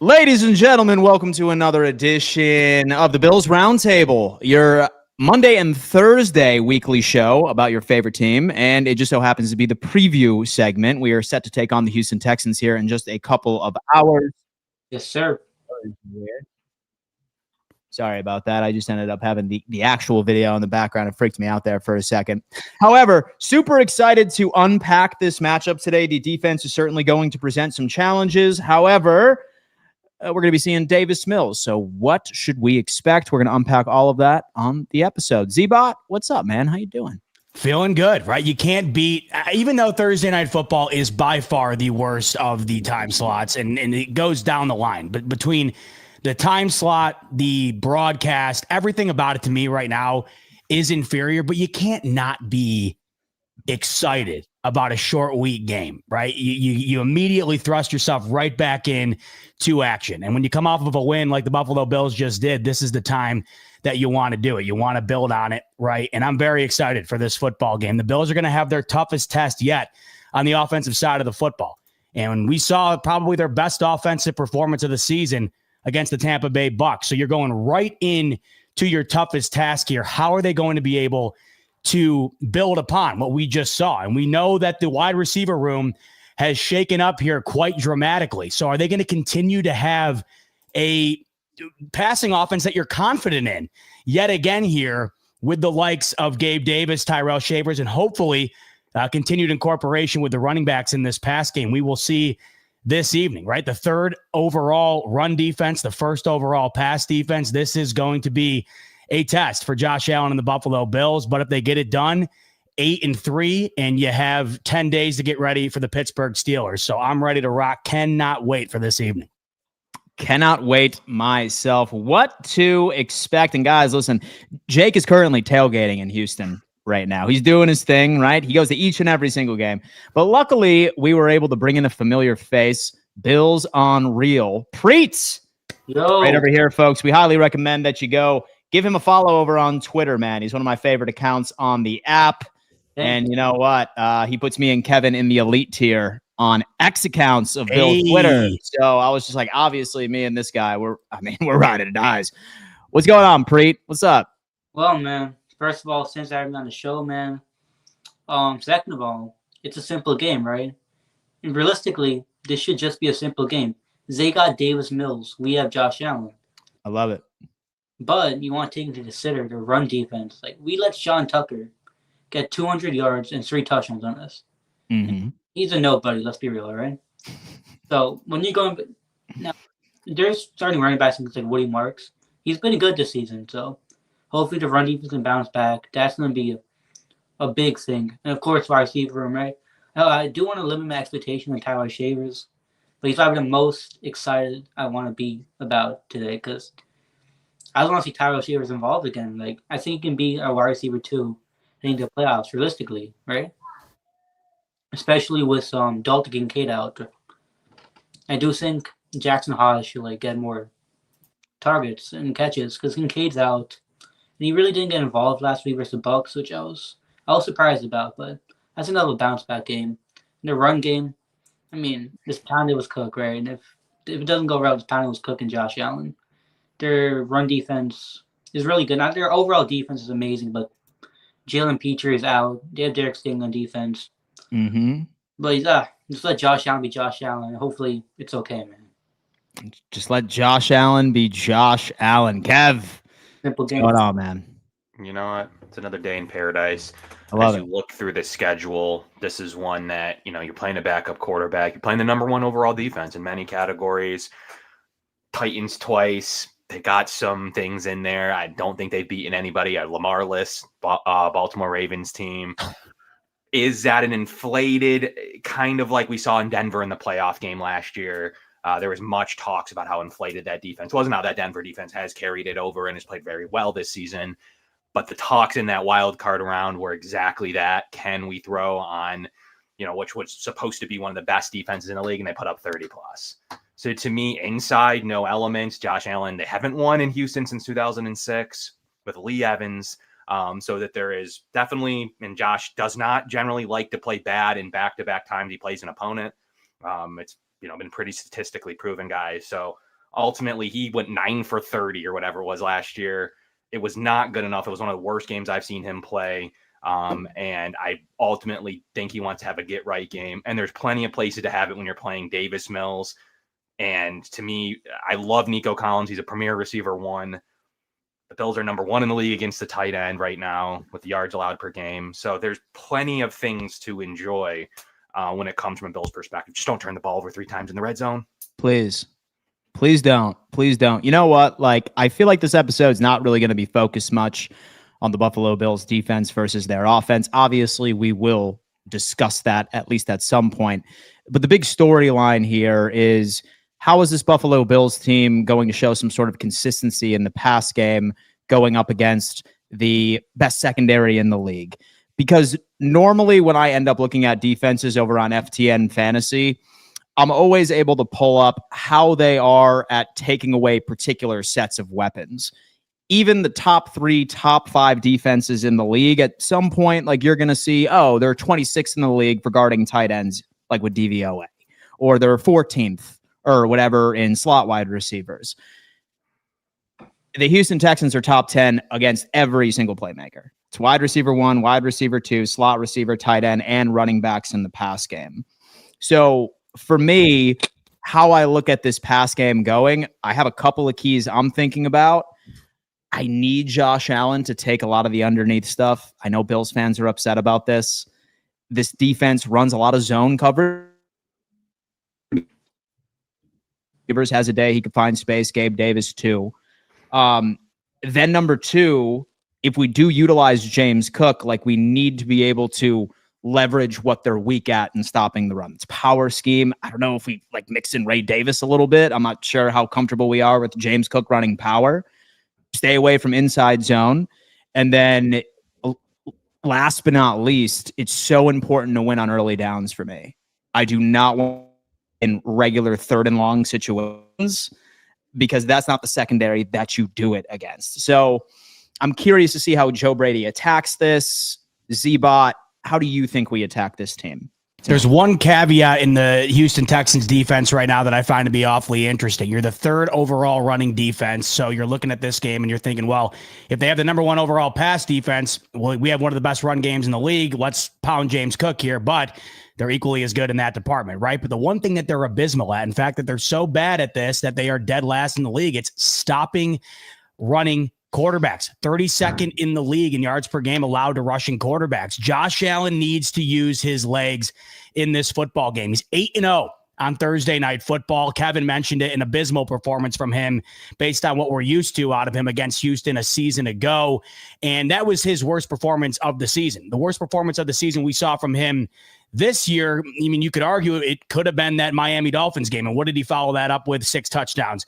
Ladies and gentlemen, welcome to another edition of the Bills Roundtable, your Monday and Thursday weekly show about your favorite team. And it just so happens to be the preview segment. We are set to take on the Houston Texans here in just a couple of hours. Yes, sir. Sorry about that. I just ended up having the actual video in the background. It freaked me out there for a second. However, super excited to unpack this matchup today. The defense is certainly going to present some challenges. However, we're going to be seeing Davis Mills. So what should we expect? We're going to unpack all of that on the episode. Z-Bot, what's up, man? How you doing? Feeling good, right? You can't beat, even though Thursday Night Football is by far the worst of the time slots, and it goes down the line. But between the time slot, the broadcast, everything about it to me right now is inferior, but you can't not be excited about a short week game, right? You immediately thrust yourself right back in to action. And when you come off of a win like the Buffalo Bills just did, this is the time that you want to do it. You want to build on it, right? And I'm very excited for this football game. The Bills are going to have their toughest test yet on the offensive side of the football. And we saw probably their best offensive performance of the season against the Tampa Bay Bucs. So you're going right in to your toughest task here. How are they going to be able to build upon what we just saw? And we know that the wide receiver room has shaken up here quite dramatically. So are they going to continue to have a passing offense that you're confident in yet again here with the likes of Gabe Davis, Tyrell Shavers, and hopefully continued incorporation with the running backs in this pass game? We will see this evening, right? The third overall run defense, the first overall pass defense. This is going to be a test for Josh Allen and the Buffalo Bills. But if they get it done, 8-3, and you have 10 days to get ready for the Pittsburgh Steelers. So I'm ready to rock. Cannot wait for this evening. Cannot wait myself. What to expect? And guys, listen, Jake is currently tailgating in Houston right now. He's doing his thing, right? He goes to each and every single game. But luckily, we were able to bring in a familiar face, Bills on Real. Preets. Yo. Right over here, folks. We highly recommend that you go give him a follow over on Twitter, man. He's one of my favorite accounts on the app. And you know what? He puts me and Kevin in the elite tier on X accounts of Bill's Twitter. So I was just like, obviously, me and this guy, we're riding or dies. What's going on, Preet? What's up? Well, man, first of all, since I haven't on the show, man. Second of all, it's a simple game, right? And realistically, this should just be a simple game. They got Davis Mills. We have Josh Allen. I love it. But you want to take into consider the run defense. Like, we let Sean Tucker get 200 yards and 3 touchdowns on us. Mm-hmm. He's a nobody, let's be real, right? So when you're going now, there's starting running backs like Woody Marks. He's been good this season, so hopefully the run defense can bounce back. That's going to be a big thing. And of course, wide receiver room, right? I do want to limit my expectation on Tyrell Shavers, but he's probably the most excited I want to be about today because I just want to see Tyrell Shavers involved again. Like, I think he can be a wide receiver too, heading to the playoffs realistically, right? Especially with Dalton Kincaid out. I do think Jackson Hodge should get more targets and catches because Kincaid's out. And he really didn't get involved last week versus the Bucs, which I was surprised about, but that's another bounce back game. In the run game, I mean, this pounded was Cook, right? And if it doesn't go right, this pounded was Cook and Josh Allen. Their run defense is really good. Not their overall defense is amazing, but Jalen Petrie is out. They have Derek Sting on defense. Mm-hmm. But just let Josh Allen be Josh Allen. Hopefully it's okay, man. Just let Josh Allen be Josh Allen. Kev, simple game. What's going on, man? You know what? It's another day in paradise. I love As it. you look through the schedule, this is one that, you're playing a backup quarterback. You're playing the number 1 overall defense in many categories. Titans twice. They got some things in there. I don't think they've beaten anybody. A Lamar-less Baltimore Ravens team. Is that an inflated, kind of like we saw in Denver in the playoff game last year? There was much talks about how inflated that defense was, and how that Denver defense has carried it over and has played very well this season. But the talks in that wild card round were exactly that. Can we throw on, which was supposed to be one of the best defenses in the league, and they put up 30 plus. So to me, inside, no elements. Josh Allen, they haven't won in Houston since 2006 with Lee Evans. So that there is definitely, and Josh does not generally like to play bad in back-to-back times he plays an opponent. It's, been pretty statistically proven, guys. So Ultimately, he went 9 for 30 or whatever it was last year. It was not good enough. It was one of the worst games I've seen him play. And I ultimately think he wants to have a get right game. And there's plenty of places to have it when you're playing Davis Mills. And to me, I love Nico Collins. He's a premier receiver 1. The Bills are number 1 in the league against the tight end right now with the yards allowed per game. So there's plenty of things to enjoy when it comes from a Bills perspective. Just don't turn the ball over 3 times in the red zone. Please. Please don't. Please don't. You know what? Like, I feel like this episode is not really going to be focused much on the Buffalo Bills defense versus their offense. Obviously, we will discuss that at least at some point. But the big storyline here is, how is this Buffalo Bills team going to show some sort of consistency in the pass game going up against the best secondary in the league? Because normally when I end up looking at defenses over on FTN Fantasy, I'm always able to pull up how they are at taking away particular sets of weapons. Even the top 3, top 5 defenses in the league, at some point, like, you're going to see, oh, they're 26th in the league for guarding tight ends, like with DVOA, or they're 14th or whatever in slot wide receivers. The Houston Texans are top 10 against every single playmaker. It's wide receiver 1, wide receiver 2, slot receiver, tight end, and running backs in the pass game. So for me, how I look at this pass game going, I have a couple of keys I'm thinking about. I need Josh Allen to take a lot of the underneath stuff. I know Bills fans are upset about this. This defense runs a lot of zone coverage. Givers has a day he could find space. Gabe Davis too. Then number 2, if we do utilize James Cook, like, we need to be able to leverage what they're weak at in stopping the run. It's power scheme. I don't know if we like mix in Ray Davis a little bit. I'm not sure how comfortable we are with James Cook running power. Stay away from inside zone. And then last but not least, it's so important to win on early downs for me. I do not want in regular 3rd and long situations, because that's not the secondary that you do it against. So I'm curious to see how Joe Brady attacks this. Z-Bot, how do you think we attack this team? There's one caveat in the Houston Texans defense right now that I find to be awfully interesting. You're the 3rd overall running defense. So you're looking at this game and you're thinking, well, if they have the number 1 overall pass defense, well, we have one of the best run games in the league. Let's pound James Cook here. But they're equally as good in that department, right? But the one thing that they're abysmal at, in fact, that they're so bad at this that they are dead last in the league, it's stopping running quarterbacks. 32nd in the league in yards per game allowed to rushing quarterbacks. Josh Allen needs to use his legs in this football game. He's 8-0 on Thursday Night Football. Kevin mentioned it, an abysmal performance from him based on what we're used to out of him against Houston a season ago. And that was his worst performance of the season. The worst performance of the season we saw from him this year, I mean, you could argue it could have been that Miami Dolphins game. And what did he follow that up with? 6 touchdowns,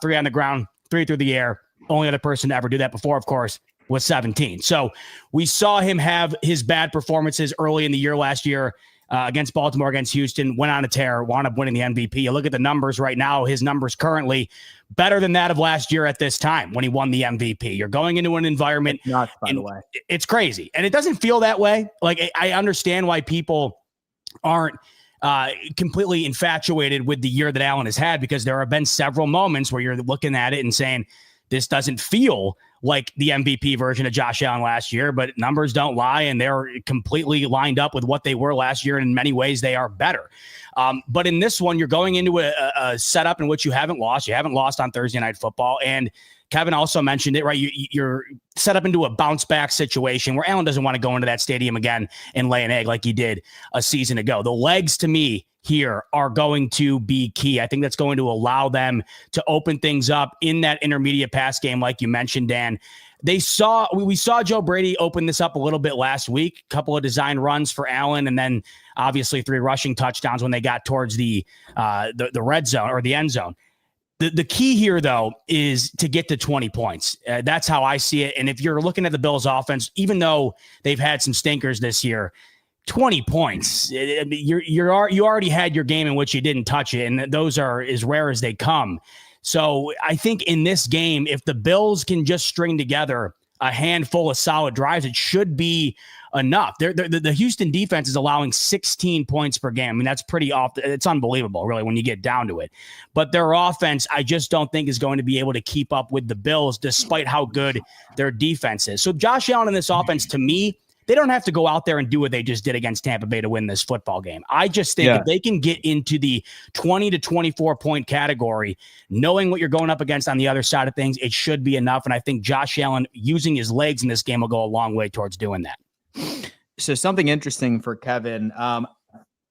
3 on the ground, 3 through the air. Only other person to ever do that before, of course, was 17. So we saw him have his bad performances early in the year last year against Baltimore, against Houston, went on a tear, wound up winning the MVP. You look at the numbers right now, his numbers currently better than that of last year at this time when he won the MVP. You're going into an environment. It's nuts, by the way. It's crazy. And it doesn't feel that way. Like, I understand why people aren't completely infatuated with the year that Allen has had, because there have been several moments where you're looking at it and saying, this doesn't feel like the MVP version of Josh Allen last year, but numbers don't lie, and they're completely lined up with what they were last year. And in many ways, they are better. But in this one, you're going into a setup in which you haven't lost. You haven't lost on Thursday Night Football. And Kevin also mentioned it, right? You're set up into a bounce back situation where Allen doesn't want to go into that stadium again and lay an egg like he did a season ago. The legs, to me, here are going to be key. I think that's going to allow them to open things up in that intermediate pass game, like you mentioned, Dan. We saw Joe Brady open this up a little bit last week, a couple of design runs for Allen, and then obviously 3 rushing touchdowns when they got towards the red zone or the end zone. The key here, though, is to get to 20 points. That's how I see it. And if you're looking at the Bills' offense, even though they've had some stinkers this year, 20 points. You already had your game in which you didn't touch it, and those are as rare as they come. So I think in this game, if the Bills can just string together a handful of solid drives, it should be enough. The Houston defense is allowing 16 points per game. I mean, that's pretty often. It's unbelievable, really, when you get down to it. But their offense, I just don't think is going to be able to keep up with the Bills, despite how good their defense is. So Josh Allen in this offense, to me, they don't have to go out there and do what they just did against Tampa Bay to win this football game. I just think if they can get into the 20 to 24 point category, knowing what you're going up against on the other side of things, it should be enough. And I think Josh Allen using his legs in this game will go a long way towards doing that. So something interesting for Kevin.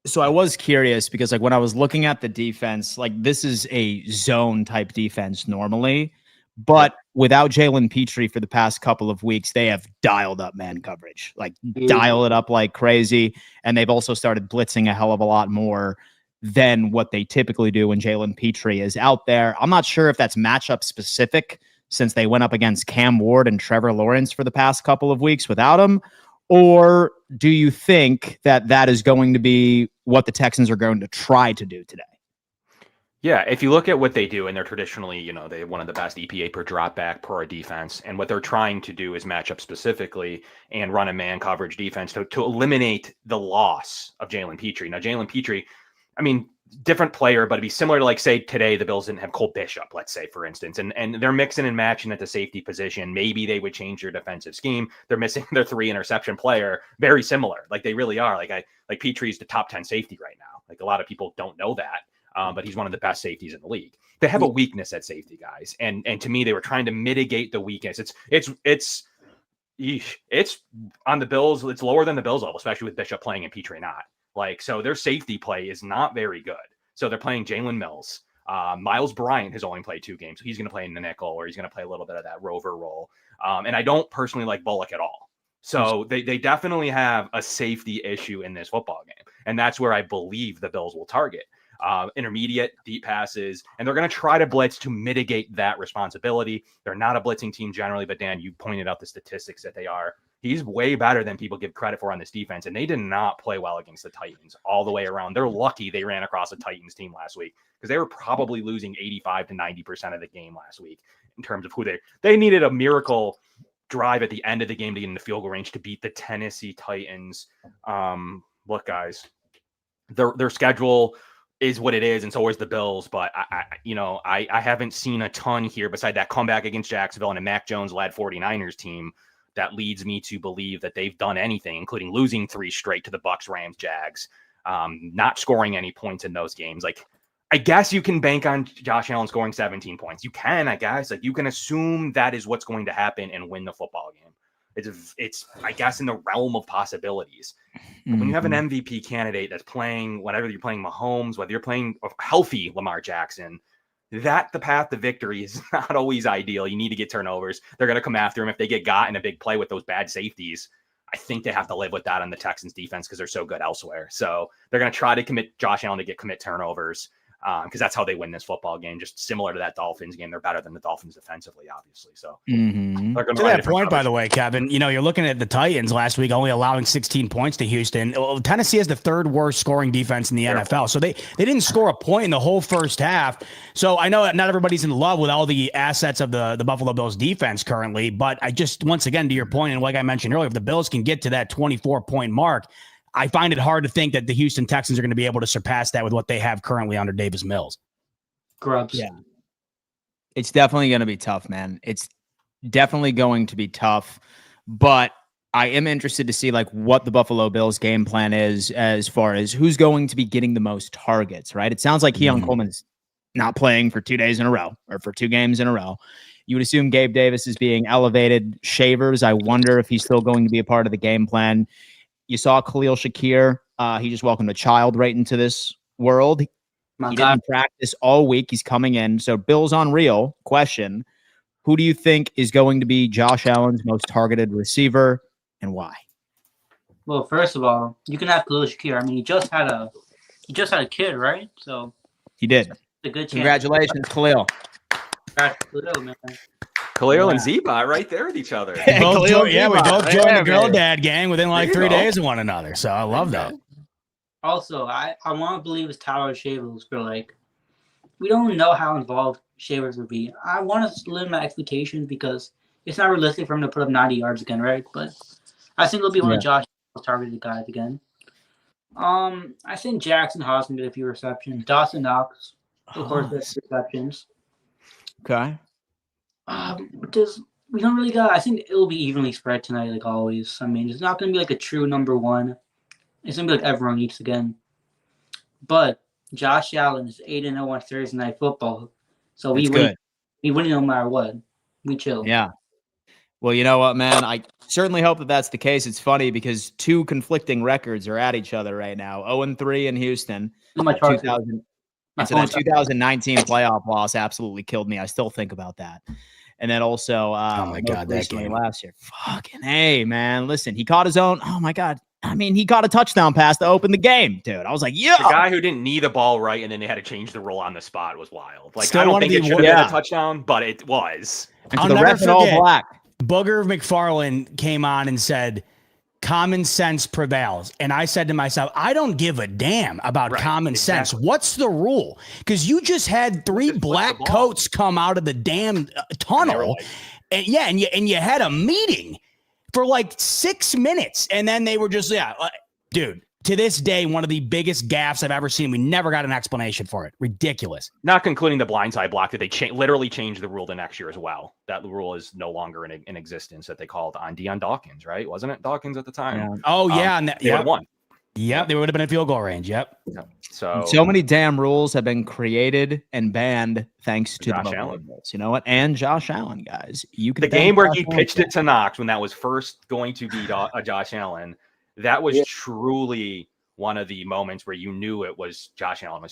So I was curious because like when I was looking at the defense, like this is a zone type defense normally, but without Jalen Petrie for the past couple of weeks, they have dialed up man coverage, like dial it up like crazy. And they've also started blitzing a hell of a lot more than what they typically do when Jalen Petrie is out there. I'm not sure if that's matchup specific since they went up against Cam Ward and Trevor Lawrence for the past couple of weeks without him. Or do you think that that is going to be what the Texans are going to try to do today? Yeah, if you look at what they do, and they're traditionally, they have one of the best EPA per drop back per defense, and what they're trying to do is match up specifically and run a man coverage defense to eliminate the loss of Jalen Petrie. Now, Jalen Petrie, I mean, different player, but it'd be similar to, like, say today the Bills didn't have Cole Bishop, let's say, for instance, and they're mixing and matching at the safety position. Maybe they would change their defensive scheme. They're missing their 3 interception player. Very similar, like they really are. Like Petrie's the top 10 safety right now. Like a lot of people don't know that. But he's one of the best safeties in the league. They have a weakness at safety, guys, and to me, they were trying to mitigate the weakness. It's on the Bills. It's lower than the Bills level, especially with Bishop playing and Petrie not. Like, so their safety play is not very good. So they're playing Jalen Mills. Miles Bryant has only played 2 games, so he's going to play in the nickel, or he's going to play a little bit of that rover role. And I don't personally like Bullock at all. So they definitely have a safety issue in this football game, and that's where I believe the Bills will target. Intermediate, deep passes, and they're going to try to blitz to mitigate that responsibility. They're not a blitzing team generally, but Dan, you pointed out the statistics that they are. He's way better than people give credit for on this defense, and they did not play well against the Titans all the way around. They're lucky they ran across a Titans team last week because they were probably losing 85 to 90% of the game last week in terms of who they needed a miracle drive at the end of the game to get in the field goal range to beat the Tennessee Titans. Look, guys, their schedule is what it is, and so is the Bills. But I haven't seen a ton here beside that comeback against Jacksonville and a Mac Jones-led 49ers team that leads me to believe that they've done anything, including losing 3 straight to the Bucs, Rams, Jags, not scoring any points in those games. Like, I guess you can bank on Josh Allen scoring 17 points. You can, I guess. Like, you can assume that is what's going to happen and win the football game. It's I guess, in the realm of possibilities. But when you have an MVP candidate that's playing, whether you're playing Mahomes, whether you're playing a healthy Lamar Jackson, that the path to victory is not always ideal. You need to get turnovers. They're going to come after him. If they get got in a big play with those bad safeties, I think they have to live with that on the Texans defense because they're so good elsewhere. So they're going to try to commit Josh Allen to commit turnovers. Because that's how they win this football game. Just similar to that Dolphins game, they're better than the Dolphins defensively, obviously. So to that point, by the way, Kevin, you're looking at the Titans last week only allowing 16 points to Houston. Well, Tennessee has the 3rd worst scoring defense in the NFL, so they didn't score a point in the whole first half. So I know that not everybody's in love with all the assets of the Buffalo Bills defense currently, but I just, once again, to your point, and like I mentioned earlier, if the Bills can get to that 24-point mark, I find it hard to think that the Houston Texans are going to be able to surpass that with what they have currently under Davis Mills. Grubs. Yeah. It's definitely going to be tough, man. It's definitely going to be tough, but I am interested to see like what the Buffalo Bills game plan is as far as who's going to be getting the most targets, right? It sounds like Keon Coleman's not playing for 2 days in a row or for 2 games in a row. You would assume Gabe Davis is being elevated. Shavers, I wonder if he's still going to be a part of the game plan. You saw Khalil Shakir. He just welcomed a child right into this world. He didn't practice all week. He's coming in. So Bills on real. Question, who do you think is going to be Josh Allen's most targeted receiver and why? Well, first of all, you can have Khalil Shakir. I mean, he just had a kid, right? So he did. A good chance. Congratulations, Khalil. Khalil, man. Khalil and Zeba right there with each other. We both joined the girl dad gang within like 3 days of one another. So I love that. Also, I want to believe it's Tyler Shavers, but like, we don't know how involved Shavers would be. I want to limit my expectations because it's not realistic for him to put up 90 yards again, right? But I think it'll be one of Josh targeted guys again. I think Jackson Haas can get a few receptions. Dawson Knox, of course, gets receptions. Okay. We don't really got. I think it'll be evenly spread tonight, like always. I mean, it's not going to be like a true number one. It's going to be like everyone eats again. But Josh Allen is 8-0 on Thursday Night Football, so we win. We win no matter what. We chill. Yeah. Well, you know what, man? I certainly hope that that's the case. It's funny because two conflicting records are at each other right now. 0-3 in Houston. My 2019 playoff loss absolutely killed me. I still think about that. And then also, oh my God, that game last year. Fucking hey, man! Listen, he caught his own. Oh my God! I mean, he caught a touchdown pass to open the game, dude. I was like, yeah. The guy who didn't knee the ball right, and then they had to change the rule on the spot was wild. Like, Still I don't think it should have been a touchdown, but it was. And to the ref in all black. Booger McFarland came on and said, common sense prevails. And I said to myself, I don't give a damn about common sense. What's the rule? Because you just had three black coats come out of the damn tunnel. And you had a meeting for like 6 minutes. And then they were just, dude, to this day, one of the biggest gaffes I've ever seen. We never got an explanation for it. Ridiculous. Not concluding the blindside block that they literally changed the rule the next year as well. That rule is no longer in existence that they called on Deion Dawkins, right? Wasn't it Dawkins at the time? Yeah. Oh, yeah. And they would have won. Yep, they would have been in field goal range. Yep. So many damn rules have been created and banned thanks to Josh Allen. You know what? And Josh Allen, guys. You can the game where he pitched it to Knox when that was first going to be Josh Allen. That was truly one of the moments where you knew it was Josh Allen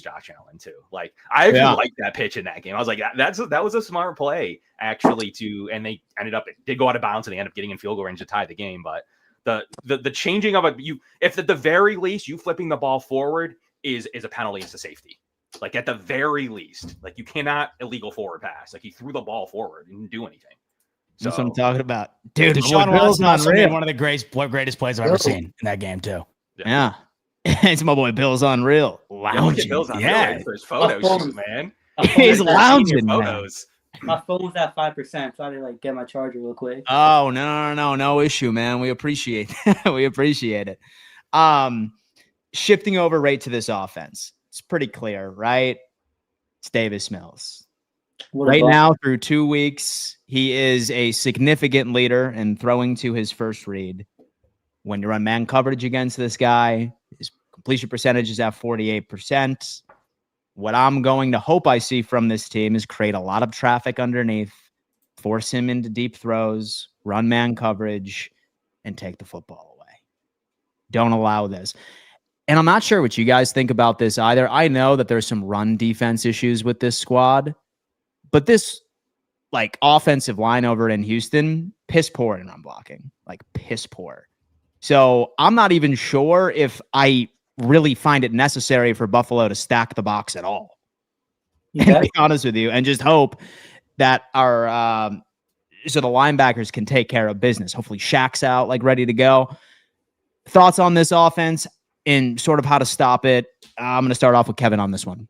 too. Like I actually liked that pitch in that game. I was like, that was a smart play actually and they ended up, it did go out of bounds and they ended up getting in field goal range to tie the game. But the changing of if at the very least you flipping the ball forward is a penalty, it's a safety. Like at the very least, like you cannot illegal forward pass. Like he threw the ball forward and didn't do anything. So, that's what I'm talking about. Dude, Deshaun Watson also made one of the greatest plays I've ever seen in that game, too. Yeah. It's my boy Bill's unreal. Lounging. Bill's unreal for his photo shoot, man. He's lounging, photos. My phone's at 5%, so I had to get my charger real quick. Oh, no issue, man. We appreciate that. We appreciate it. Shifting over right to this offense. It's pretty clear, right? It's Davis Mills. Right now, through 2 weeks, he is a significant leader in throwing to his first read. When you run man coverage against this guy, his completion percentage is at 48%. What I'm going to hope I see from this team is create a lot of traffic underneath, force him into deep throws, run man coverage, and take the football away. Don't allow this. And I'm not sure what you guys think about this either. I know that there's some run defense issues with this squad. But this, like, offensive line over in Houston, piss poor in run blocking. Like, piss poor. So I'm not even sure if I really find it necessary for Buffalo to stack the box at all. And to be honest with you, and just hope that our so the linebackers can take care of business. Hopefully Shaq's out, like, ready to go. Thoughts on this offense and sort of how to stop it? I'm going to start off with Kevin on this one.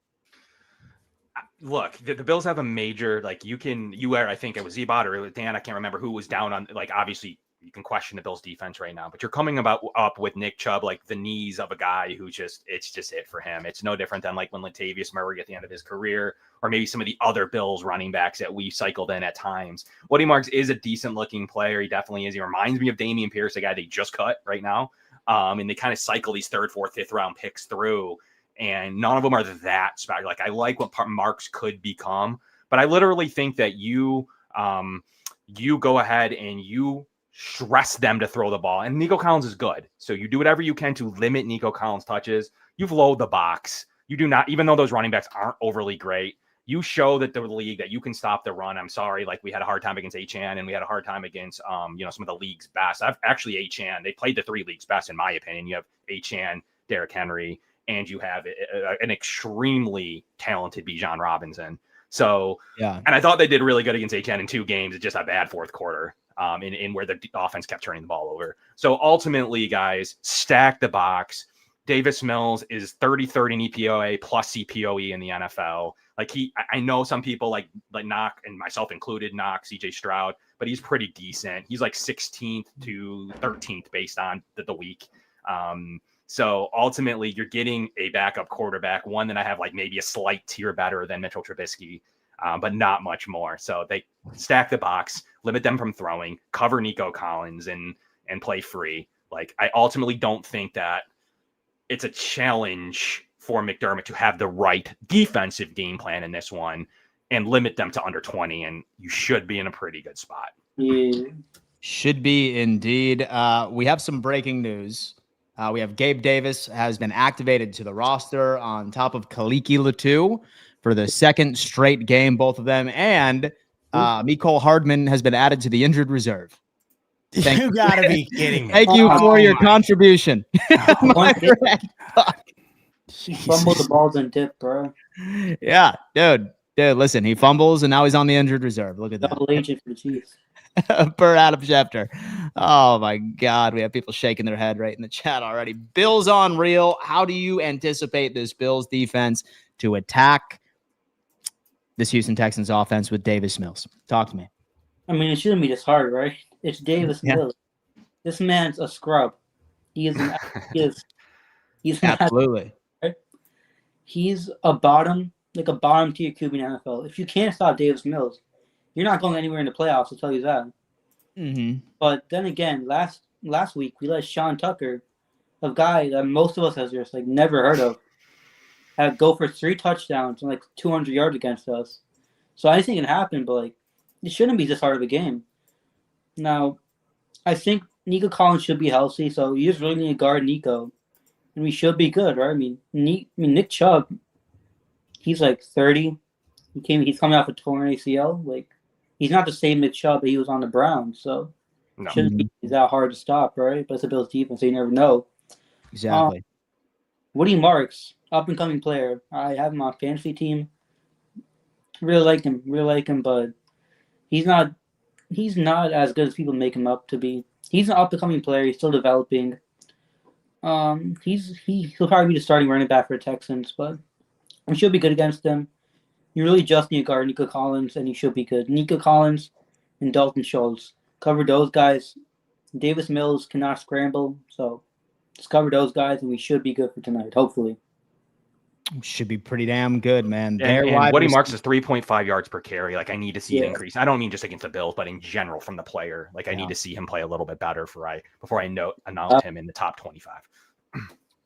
Look, the Bills have a major, like I think it was Zebot or Dan, I can't remember who was down on, like, obviously you can question the Bills defense right now, but you're coming up with Nick Chubb, like the knees of a guy who it's just it for him. It's no different than like when Latavius Murray at the end of his career, or maybe some of the other Bills running backs that we cycled in at times. Woody Marks is a decent looking player. He definitely is. He reminds me of Dameon Pierce, the guy they just cut right now. And they kind of cycle these 3rd, 4th, 5th round picks through. And none of them are that special. Like I like what Marks could become, but I literally think that you go ahead and you stress them to throw the ball. And Nico Collins is good, so you do whatever you can to limit Nico Collins' touches. You've loaded the box. You do not, even though those running backs aren't overly great. You show that the league that you can stop the run. I'm sorry, like we had a hard time against Achane, and we had a hard time against some of the league's best. Achane. They played the 3 leagues best in my opinion. You have Achane, Derrick Henry, and you have an extremely talented Bijan Robinson. So, and I thought they did really good against Achane in 2 games. It's just a bad 4th quarter in where the offense kept turning the ball over. So ultimately, guys, stack the box. Davis Mills is 30-30 in EPOA plus CPOE in the NFL. Like I know some people like knock, and myself included, knock CJ Stroud, but he's pretty decent. He's like 16th to 13th based on the week. So ultimately you're getting a backup quarterback, one that I have like maybe a slight tier better than Mitchell Trubisky, but not much more. So they stack the box, limit them from throwing, cover Nico Collins, and play free. Like, I ultimately don't think that it's a challenge for McDermott to have the right defensive game plan in this one and limit them to under 20. And you should be in a pretty good spot. Yeah. Should be indeed. We have some breaking news. We have Gabe Davis has been activated to the roster on top of Kaliki Latu for the second straight game, both of them. And Mecole Hardman has been added to the injured reserve. You gotta be kidding me. Thank you for your contribution. He fumbled the balls and dip, bro. Yeah, dude, listen, he fumbles and now he's on the injured reserve. Look at that. Double agent for the Chiefs. Per Adam Schefter. Oh my God, we have people shaking their head right in the chat already. Bills on real. How do you anticipate this Bills defense to attack this Houston Texans offense with Davis Mills? Talk to me. I mean, it shouldn't be this hard, right? It's Davis Mills. This man's a scrub. He's Absolutely. He's a bottom tier QB in the NFL. If you can't stop Davis Mills, you're not going anywhere in the playoffs, I'll tell you that. Mm-hmm. But then again, last week we let Sean Tucker, a guy that most of us have just like never heard of, go for 3 touchdowns and like 200 yards against us. So anything can happen, but like it shouldn't be this hard of a game. Now, I think Nico Collins should be healthy, so you just really need to guard Nico, and we should be good, right? I mean, Nick Chubb, he's like 30. He's coming off a torn ACL. Like, he's not the same Nick Chubb that he was on the Browns, so shouldn't be that hard to stop, right? But it's a Bills defense, so you never know. Exactly. Woody Marks, up and coming player. I have him on fantasy team. Really like him, but he's not as good as people make him up to be. He's an up-and-coming player. He's still developing. He'll probably be the starting running back for the Texans, but he should be good against them. You really just need to guard Nico Collins, and he should be good. Nico Collins and Dalton Schultz. Cover those guys. Davis Mills cannot scramble, so just cover those guys, and we should be good for tonight, hopefully. Should be pretty damn good, man. And Woody Marks is 3.5 yards per carry. Like, I need to see an increase. I don't mean just against the Bills, but in general from the player. Like, I need to see him play a little bit better before I announce him in the top 25.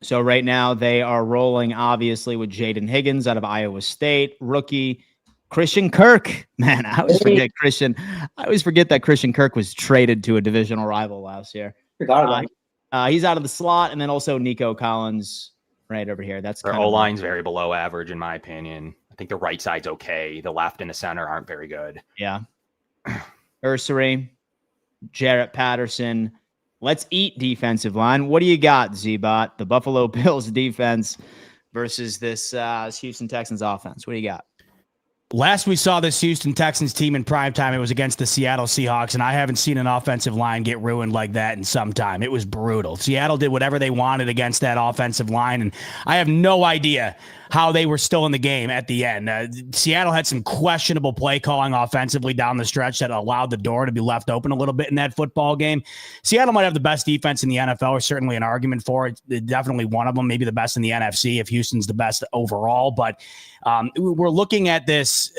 So right now they are rolling, obviously, with Jaden Higgins out of Iowa State, rookie Christian Kirk. Man, I always forget that Christian Kirk was traded to a divisional rival last year. Forgot about him. He's out of the slot, and then also Nico Collins right over here. That's their O-line's very below average, in my opinion. I think the right side's okay. The left and the center aren't very good. Yeah. Ursary, Jarrett Patterson. Let's eat defensive line. What do you got, Z-Bot? The Buffalo Bills defense versus this Houston Texans offense. What do you got? Last we saw this Houston Texans team in primetime, it was against the Seattle Seahawks, and I haven't seen an offensive line get ruined like that in some time. It was brutal. Seattle did whatever they wanted against that offensive line, and I have no idea how they were still in the game at the end. Seattle had some questionable play calling offensively down the stretch that allowed the door to be left open a little bit in that football game. Seattle might have the best defense in the NFL, or certainly an argument for it. Definitely one of them, maybe the best in the NFC if Houston's the best overall. But we're looking at this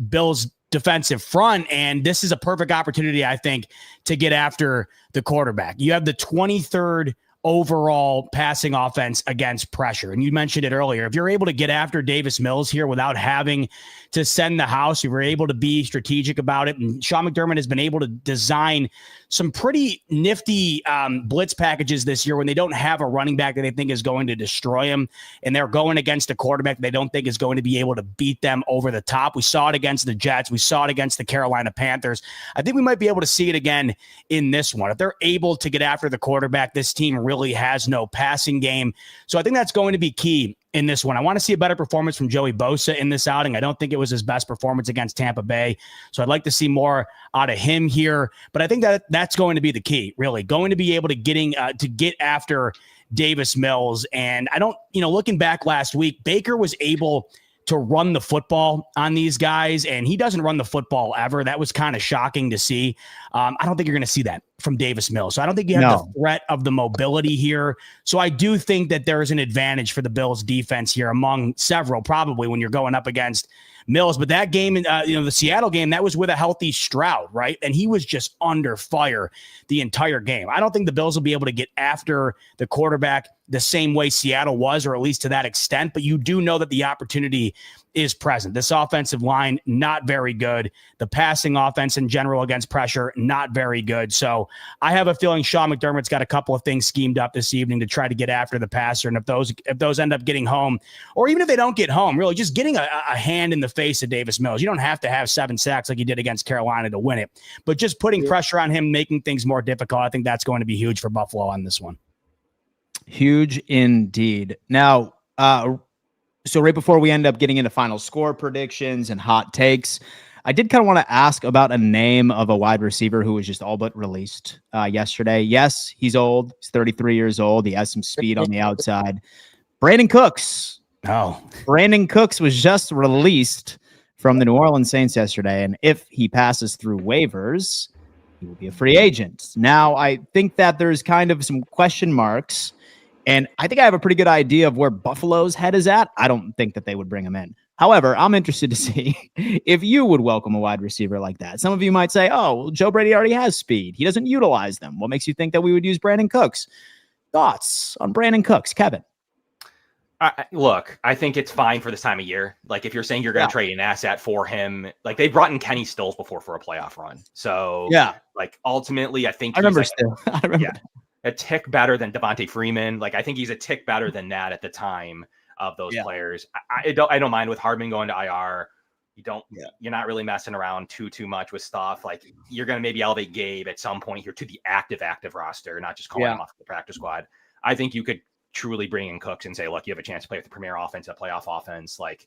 Bills defensive front, and this is a perfect opportunity, I think, to get after the quarterback. You have the 23rd overall passing offense against pressure. And you mentioned it earlier. If you're able to get after Davis Mills here without having to send the house, you were able to be strategic about it. And Sean McDermott has been able to design some pretty nifty blitz packages this year when they don't have a running back that they think is going to destroy them. And they're going against a quarterback they don't think is going to be able to beat them over the top. We saw it against the Jets. We saw it against the Carolina Panthers. I think we might be able to see it again in this one. If they're able to get after the quarterback, this team really has no passing game. So I think that's going to be key in this one. I want to see a better performance from Joey Bosa in this outing. I don't think it was his best performance against Tampa Bay. So I'd like to see more out of him here. But I think that that's going to be the key, really. Going to be able to get after Davis Mills. And I don't, looking back last week, Baker was able to run the football on these guys, and he doesn't run the football ever. That was kind of shocking to see. I don't think you're going to see that from Davis Mills. So I don't think you have the threat of the mobility here. So I do think that there is an advantage for the Bills defense here among several, probably when you're going up against Mills. But that game, the Seattle game, that was with a healthy Stroud, right? And he was just under fire the entire game. I don't think the Bills will be able to get after the quarterback the same way Seattle was, or at least to that extent. But you do know that the opportunity is present. This offensive line, not very good. The passing offense in general against pressure, not very good. So I have a feeling Sean McDermott's got a couple of things schemed up this evening to try to get after the passer. And if those end up getting home, or even if they don't get home, really just getting a hand in the face of Davis Mills. You don't have to have 7 sacks like you did against Carolina to win it, but just putting pressure on him, making things more difficult. I think that's going to be huge for Buffalo on this one. Huge indeed. Now, so right before we end up getting into final score predictions and hot takes, I did kind of want to ask about a name of a wide receiver who was just all but released yesterday. Yes, he's old. He's 33 years old. He has some speed on the outside. Brandon Cooks. Oh, Brandon Cooks was just released from the New Orleans Saints yesterday. And if he passes through waivers, he will be a free agent. Now, I think that there's kind of some question marks. And I think I have a pretty good idea of where Buffalo's head is at. I don't think that they would bring him in. However, I'm interested to see if you would welcome a wide receiver like that. Some of you might say, oh, well, Joe Brady already has speed. He doesn't utilize them. What makes you think that we would use Brandon Cooks? Thoughts on Brandon Cooks, Kevin? Look, I think it's fine for this time of year. Like, if you're saying you're going to trade an asset for him, like they brought in Kenny Stills before for a playoff run. So, like, ultimately, I think I remember still. I remember. Yeah, a tick better than Devontae Freeman. Like, I think he's a tick better than that at the time of those players. I don't mind with Hardman going to IR. You're not really messing around too much with stuff. Like, you're going to maybe elevate Gabe at some point here to the active roster, not just calling him off the practice squad. I think you could truly bring in Cooks and say, look, you have a chance to play with the premier offense, a playoff offense. Like,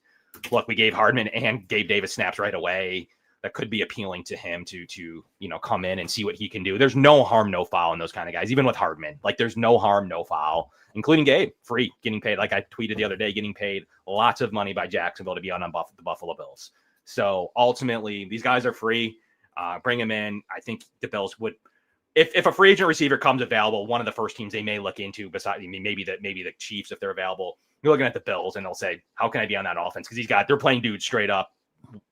look, we gave Hardman and Gabe Davis snaps right away. That could be appealing to him to come in and see what he can do. There's no harm, no foul in those kind of guys, even with Hardman. Like, there's no harm, no foul, including Gabe, free, getting paid. Like I tweeted the other day, getting paid lots of money by Jacksonville to be on the Buffalo Bills. So ultimately, these guys are free. Bring them in. I think the Bills would, if a free agent receiver comes available, one of the first teams they may look into, besides maybe the Chiefs if they're available, you're looking at the Bills and they'll say, how can I be on that offense? Because they're playing dudes straight up,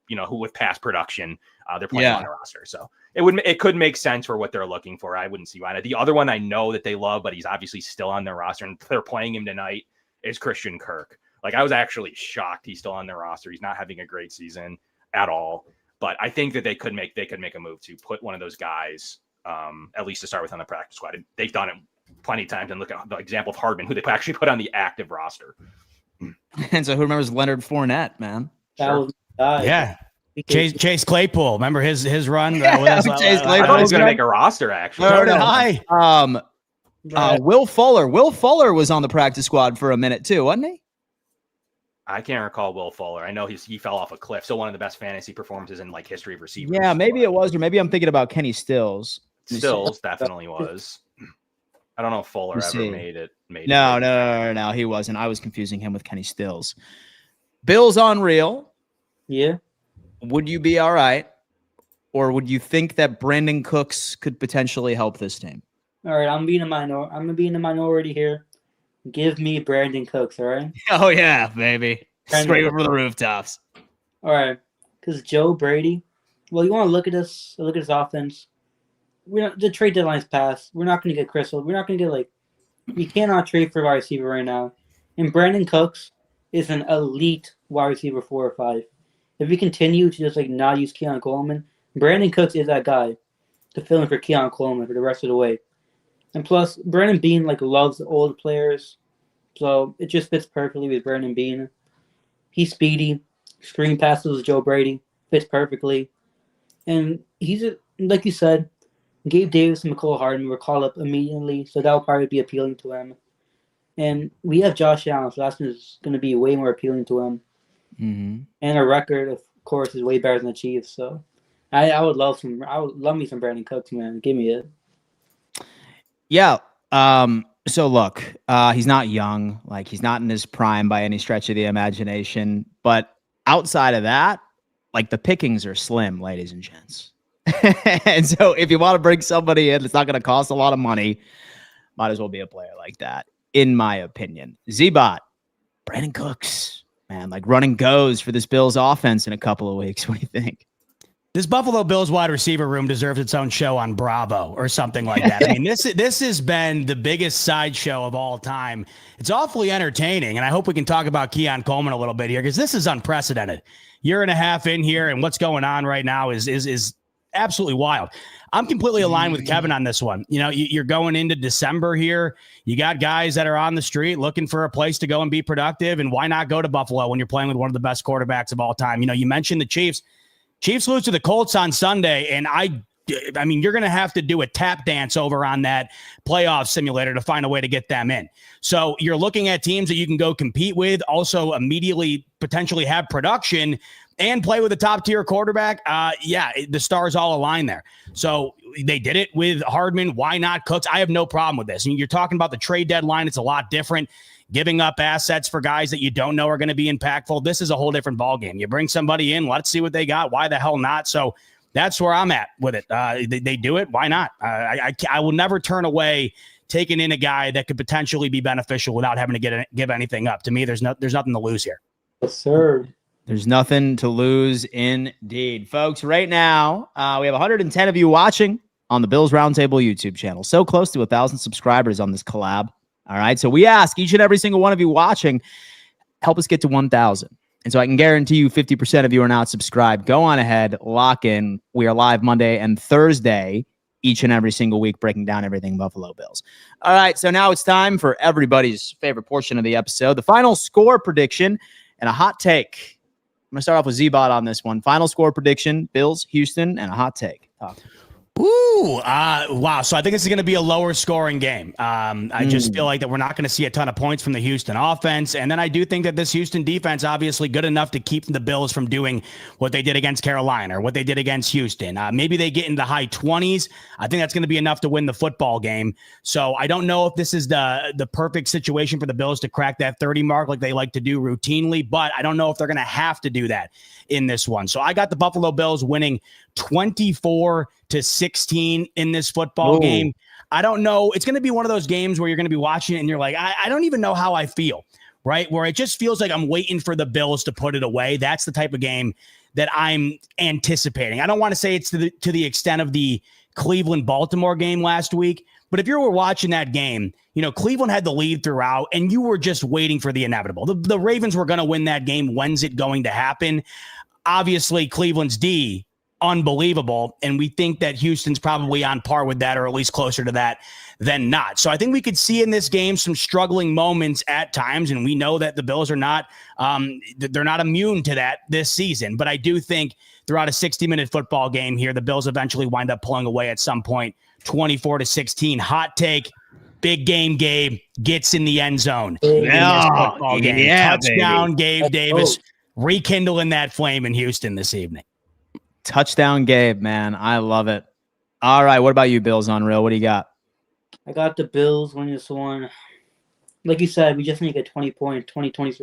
who with past production, they're playing on their roster. So it could make sense for what they're looking for. I wouldn't see why not. The other one I know that they love, but he's obviously still on their roster and they're playing him tonight, is Christian Kirk. Like, I was actually shocked he's still on their roster. He's not having a great season at all, but I think that they could make a move to put one of those guys, at least to start with, on the practice squad. They've done it plenty of times, and look at the example of Hardman, who they actually put on the active roster. And so who remembers Leonard Fournette, man? Sure. Chase Claypool. Remember his run? Chase Claypool. I thought he was going to make a roster, actually. Will Fuller. Will Fuller was on the practice squad for a minute too, wasn't he? I can't recall Will Fuller. I know he fell off a cliff. So one of the best fantasy performances in like history of receivers. Yeah, maybe it was, or maybe I'm thinking about Kenny Stills. Stills definitely was. I don't know if Fuller ever made it. No, he wasn't. I was confusing him with Kenny Stills. Bills on real. Yeah. Would you be all right? Or would you think that Brandon Cooks could potentially help this team? All right, I'm gonna be in the minority here. Give me Brandon Cooks, all right? Oh yeah, baby. Straight over the rooftops. All right. Because Joe Brady, well, you want to look at this offense. The trade deadline's passed. We're not going to get Crystal. We're not going to get you cannot trade for a wide receiver right now. And Brandon Cooks is an elite wide receiver 4 or 5. If we continue to just not use Keon Coleman, Brandon Cooks is that guy to fill in for Keon Coleman for the rest of the way. And plus, Brandon Bean loves old players, so it just fits perfectly with Brandon Bean. He's speedy, screen passes with Joe Brady, fits perfectly, and he's like you said, Gabe Davis and McCole Hardman were called up immediately, so that'll probably be appealing to him. And we have Josh Allen, so that's going to be way more appealing to him. Mm-hmm. And our record, of course, is way better than the Chiefs. So I would love me some Brandon Cooks, man. Give me it. Yeah. So look, he's not young, like he's not in his prime by any stretch of the imagination. But outside of that, like the pickings are slim, ladies and gents. And so if you want to bring somebody in, it's not going to cost a lot of money. Might as well be a player like that, in my opinion. Z-Bot, Brandon Cooks, man, like running goes for this Bills offense in a couple of weeks. What do you think? This Buffalo Bills wide receiver room deserves its own show on Bravo or something like that. I mean, this has been the biggest sideshow of all time. It's awfully entertaining, and I hope we can talk about Keon Coleman a little bit here because this is unprecedented. Year and a half in here, and what's going on right now is absolutely wild. I'm completely aligned with Kevin on this one. You know, you're going into December here. You got guys that are on the street looking for a place to go and be productive, and why not go to Buffalo when you're playing with one of the best quarterbacks of all time? You know, you mentioned the Chiefs. Chiefs lose to the Colts on Sunday, and I mean, you're going to have to do a tap dance over on that playoff simulator to find a way to get them in. So you're looking at teams that you can go compete with, also immediately potentially have production and play with a top-tier quarterback. The stars all align there. So they did it with Hardman. Why not Cooks? I have no problem with this. I mean, you're talking about the trade deadline. It's a lot different. Giving up assets for guys that you don't know are going to be impactful. This is a whole different ballgame. You bring somebody in, let's see what they got. Why the hell not? So that's where I'm at with it. They do it. Why not? I will never turn away taking in a guy that could potentially be beneficial without having to give anything up. To me, there's nothing to lose here. Yes, sir. There's nothing to lose indeed. Folks, right now, we have 110 of you watching on the Bills Roundtable YouTube channel. So close to 1,000 subscribers on this collab. All right. So we ask each and every single one of you watching, help us get to 1,000. And so I can guarantee you 50% of you are not subscribed. Go on ahead, lock in. We are live Monday and Thursday, each and every single week, breaking down everything Buffalo Bills. All right. So now it's time for everybody's favorite portion of the episode, the final score prediction and a hot take. I'm going to start off with Z-Bot on this one. Final score prediction, Bills, Houston, and a hot take. Talk. Ooh, wow. So I think this is going to be a lower scoring game. I just feel like that we're not going to see a ton of points from the Houston offense. And then I do think that this Houston defense, obviously good enough to keep the Bills from doing what they did against Carolina or what they did against Houston. Maybe they get in the high 20s. I think that's going to be enough to win the football game. So I don't know if this is the perfect situation for the Bills to crack that 30 mark like they like to do routinely, but I don't know if they're going to have to do that in this one. So I got the Buffalo Bills winning 24-16 in this football game. I don't know. It's going to be one of those games where you're going to be watching it and you're like, I don't even know how I feel, right? Where it just feels like I'm waiting for the Bills to put it away. That's the type of game that I'm anticipating. I don't want to say it's to the extent of the Cleveland-Baltimore game last week, but if you were watching that game, you know, Cleveland had the lead throughout and you were just waiting for the inevitable. The Ravens were going to win that game. When's it going to happen? Obviously, Cleveland's D, unbelievable. And we think that Houston's probably on par with that, or at least closer to that than not. So I think we could see in this game some struggling moments at times. And we know that the Bills are not, they're not immune to that this season. But I do think throughout a 60-minute football game here, the Bills eventually wind up pulling away at some point, 24-16. Hot take. Big game, Gabe gets in the end zone. Football game. Yeah, touchdown, baby. Gabe Davis, rekindling that flame in Houston this evening. Touchdown, Gabe, man. I love it. All right. What about you, Bills on Real? What do you got? I got the Bills winning this one. Like you said, we just need to get 23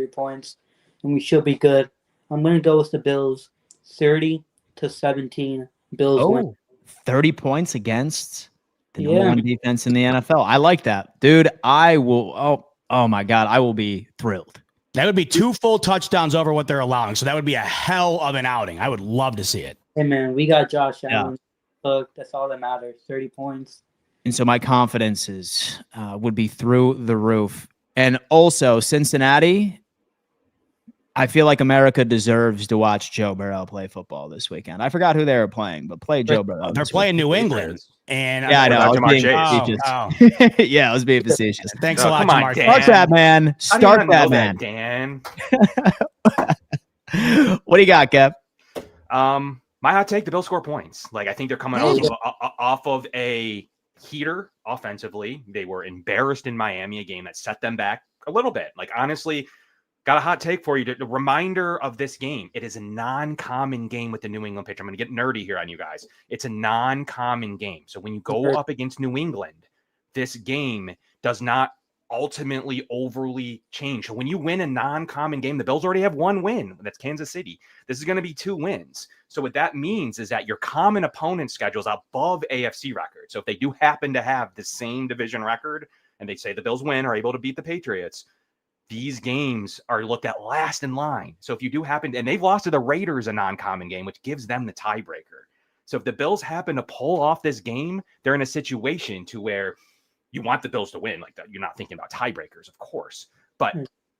points, and we should be good. I'm going to go with the Bills, 30-17. Bills win. 30 points against the number one defense in the NFL. I like that. Dude, I will. Oh my God. I will be thrilled. That would be 2 full touchdowns over what they're allowing. So that would be a hell of an outing. I would love to see it. Hey, man, we got Josh Allen. Look, that's all that matters. 30 points. And so my confidence would be through the roof. And also, Cincinnati, I feel like America deserves to watch Joe Burrow play football this weekend. I forgot who they were playing, but play Joe Burrow. They're playing New England. And yeah, I know. I was being facetious. Yeah, I was being facetious. Thanks a lot, Jamar. Start that, man. Start that, man. Dan. What do you got, Kev? My hot take: the Bills score points. Like I think they're coming off of a heater offensively. They were embarrassed in Miami, a game that set them back a little bit. Like honestly. Got a hot take for you. The reminder of this game. It is a non-common game with the New England pitcher. I'm going to get nerdy here on you guys. It's a non-common game. So when you go up against New England this game does not ultimately overly change. So when you win a non-common game, the Bills already have one win. That's Kansas City. This is going to be 2 wins. So what that means is that your common opponent schedule is above AFC record. So if they do happen to have the same division record and they say the Bills win, are able to beat the Patriots, these games are looked at last in line. So if you do happen to, and they've lost to the Raiders a non-common game, which gives them the tiebreaker. So if the Bills happen to pull off this game, they're in a situation to where you want the Bills to win. Like that, you're not thinking about tiebreakers, of course, but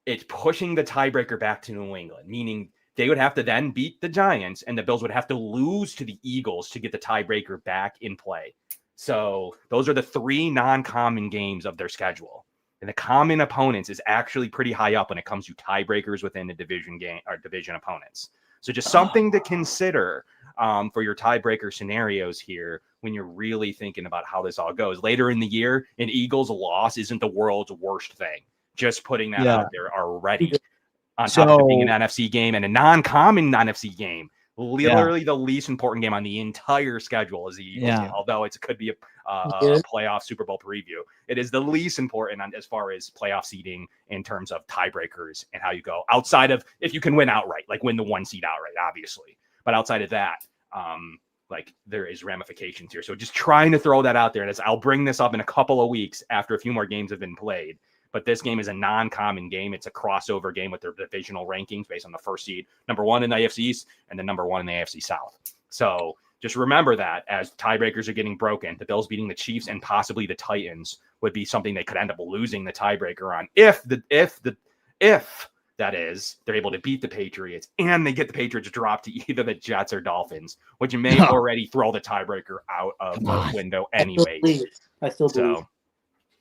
it's pushing the tiebreaker back to New England, meaning they would have to then beat the Giants and the Bills would have to lose to the Eagles to get the tiebreaker back in play. So those are the 3 non-common games of their schedule. And the common opponents is actually pretty high up when it comes to tiebreakers within the division game or division opponents. So just something to consider for your tiebreaker scenarios here when you're really thinking about how this all goes. Later in the year, an Eagles loss isn't the world's worst thing. Just putting that out there already. On top of it being an NFC game and a non-common NFC game, literally the least important game on the entire schedule is the Eagles game. Although it could be a playoff Super Bowl preview, it is the least important as far as playoff seeding in terms of tiebreakers and how you go outside of if you can win outright, like win the 1 seed outright, obviously. But outside of that, like there is ramifications here. So just trying to throw that out there. And I'll bring this up in a couple of weeks after a few more games have been played. But this game is a non-common game. It's a crossover game with their divisional rankings based on the first seed, number 1 in the AFC East and then number 1 in the AFC South. So just remember that as tiebreakers are getting broken, the Bills beating the Chiefs and possibly the Titans would be something they could end up losing the tiebreaker on if that is they're able to beat the Patriots and they get the Patriots dropped to either the Jets or Dolphins, which may already throw the tiebreaker out of the window anyways. I still believe.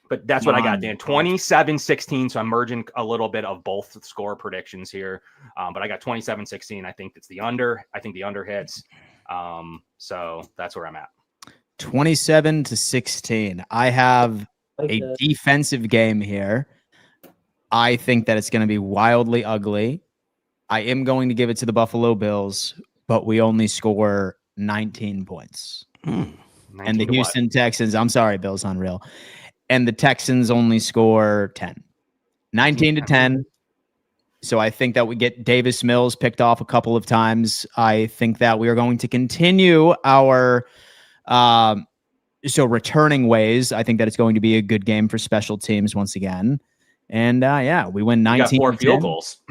But that's what I got, Dan. 27-16. So I'm merging a little bit of both score predictions here. But I got 27-16. I think it's the under. I think the under hits. So that's where I'm at. 27-16. I have a defensive game here. I think that it's going to be wildly ugly. I am going to give it to the Buffalo Bills, but we only score 19 points. And the Houston Texans, I'm sorry, Bills unreal. And the Texans only score 10. 19-10. So I think that we get Davis Mills picked off a couple of times. I think that we are going to continue our returning ways. I think that it's going to be a good game for special teams once again. And we win 19. 4 field goals.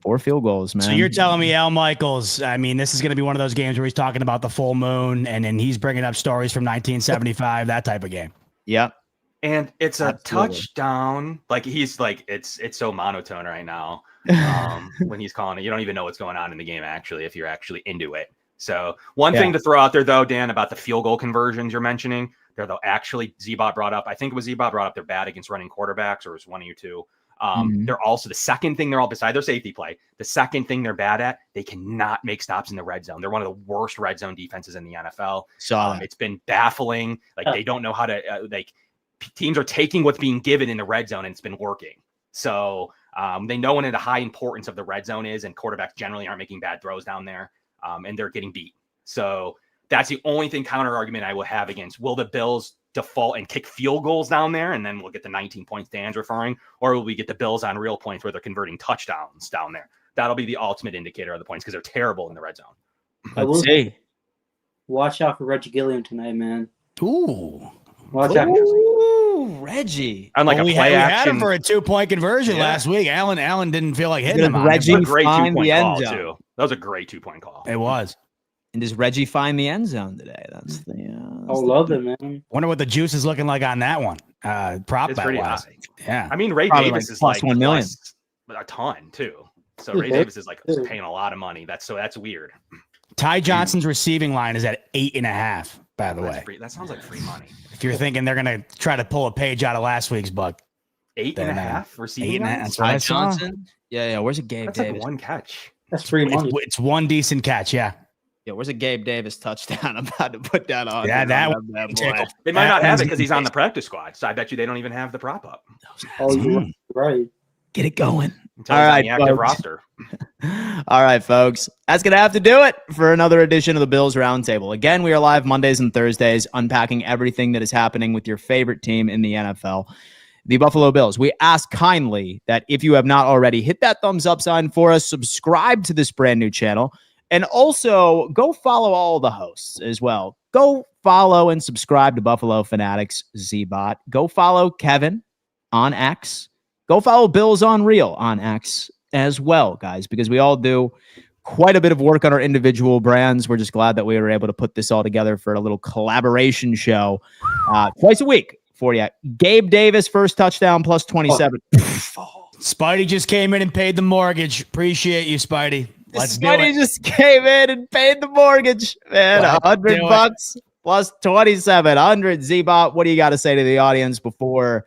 4 field goals, man. So you're telling me Al Michaels, I mean, this is going to be one of those games where he's talking about the full moon and then he's bringing up stories from 1975, that type of game. Yep. And it's a touchdown. Like he's like, it's so monotone right now when he's calling it. You don't even know what's going on in the game, actually, if you're actually into it. So one thing to throw out there, though, Dan, about the field goal conversions you're mentioning, there, though, actually, Z-Bot brought up, I think it was Z-Bot brought up they're bad against running quarterbacks, or it was one of you two. They're also the second thing they're all beside their safety play. The second thing they're bad at, they cannot make stops in the red zone. They're one of the worst red zone defenses in the NFL. It's been baffling. Like they don't know how to teams are taking what's being given in the red zone and it's been working. So they know when the high importance of the red zone is, and quarterbacks generally aren't making bad throws down there, and they're getting beat. So that's the only counter argument I will have against. Will the Bills default and kick field goals down there, and then we'll get the 19 points Dan's referring, or will we get the Bills on real points where they're converting touchdowns down there? That'll be the ultimate indicator of the points because they're terrible in the red zone. Let's see. Watch out for Reggie Gilliam tonight, man. Ooh. Watch out. Ooh, Reggie. Unlike we had him for a 2-point conversion last week. Allen didn't feel like hitting him. Reggie great find 2-point the end call zone too. That was a great 2-point call. It was. And does Reggie find the end zone today? That's the. I love it, man. Wonder what the juice is looking like on that one. Prop it's bet pretty wise. high. Yeah. I mean, Ray Probably Davis is plus like 1 million. A ton too. So Ray Davis is like paying a lot of money. That's weird. Ty Johnson's receiving line is at 8.5. By the way, free. That sounds like free money. If you're thinking they're gonna try to pull a page out of last week's book, 8.5 receiving. 8.5. Ty Johnson. Yeah. Where's a Gabe That's Davis? like one catch. That's free money. It's one decent catch. Yeah. Yeah. Where's a Gabe Davis touchdown? I'm about to put that on. Yeah, that boy. They might not have it because he's on the practice squad. So I bet you they don't even have the prop up. Oh, you're right. Get it going. Until he's on the active roster. All right, folks. That's going to have to do it for another edition of the Bills Roundtable. Again, we are live Mondays and Thursdays, unpacking everything that is happening with your favorite team in the NFL, the Buffalo Bills. We ask kindly that if you have not already, hit that thumbs up sign for us, subscribe to this brand new channel, and also go follow all the hosts as well. Go follow and subscribe to Buffalo Fanatics Z-Bot. Go follow Kevin on X. Go follow Bills on Real on X as well, guys, because we all do quite a bit of work on our individual brands. We're just glad that we were able to put this all together for a little collaboration show twice a week for you. Gabe Davis, first touchdown, plus 27. Spidey just came in and paid the mortgage. Appreciate you, Spidey. Let's do Spidey it. just came in and paid the mortgage, man. $100 plus 2,700. Z-Bot, what do you got to say to the audience before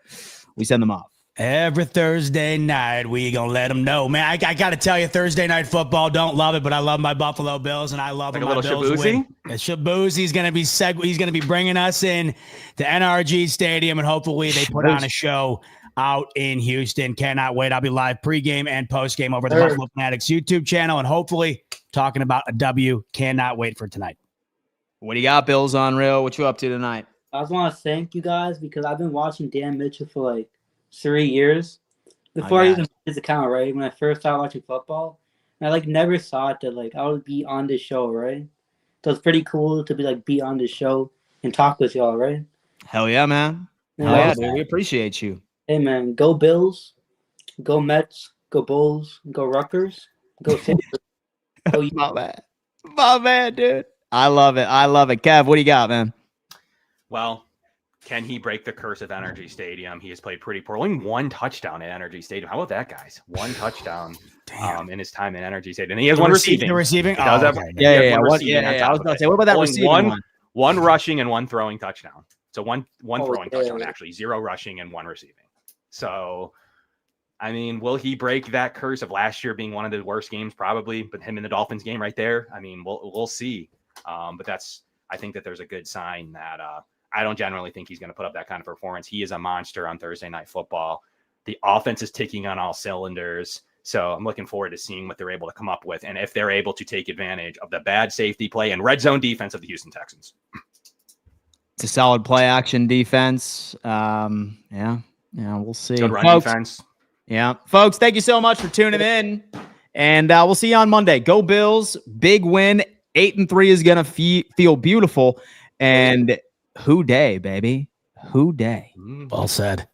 we send them off? Every Thursday night, we gonna let them know, man. I got to tell you, Thursday night football, don't love it, but I love my Buffalo Bills, and I love like when a my little Bills win. Shabuzi. Shabuzi's gonna be he's gonna be bringing us in to NRG Stadium, and hopefully they put on a show out in Houston. Cannot wait. I'll be live pregame and postgame over the Buffalo Fanatics YouTube channel, and hopefully talking about a W. Cannot wait for tonight. What do you got, Bills on Real? What you up to tonight? I just want to thank you guys because I've been watching Dan Mitchell for like 3 years before I even made his account, right? When I first started watching football, and I like never thought that like I would be on this show, right? So it's pretty cool to be on this show and talk with y'all, right? Hell yeah, man. Yeah, Hell yeah, dude. We appreciate you. Hey man, go Bills, go Mets, go Bulls, go Rutgers, go Sabres. Go My man, dude. I love it. Kev, what do you got, man? Well, can he break the curse of Energy Stadium? He has played pretty poor. Only one touchdown at Energy Stadium. How about that, guys? One touchdown in his time in Energy Stadium. And he has one receiving. The receiving? I was about to say, what about that receiving one rushing and one throwing touchdown. So one throwing touchdown, actually. 0 rushing and 1 receiving. So, I mean, will he break that curse of last year being one of the worst games? Probably. But him in the Dolphins game right there, I mean, we'll see. But I think that there's a good sign that I don't generally think he's going to put up that kind of performance. He is a monster on Thursday Night Football. The offense is ticking on all cylinders. So I'm looking forward to seeing what they're able to come up with and if they're able to take advantage of the bad safety play and red zone defense of the Houston Texans. It's a solid play action defense. Yeah, we'll see. Good run defense. Yeah. Folks, thank you so much for tuning in. And we'll see you on Monday. Go Bills. Big win. 8-3 is going to feel beautiful. And who day, baby? Who day? Well said.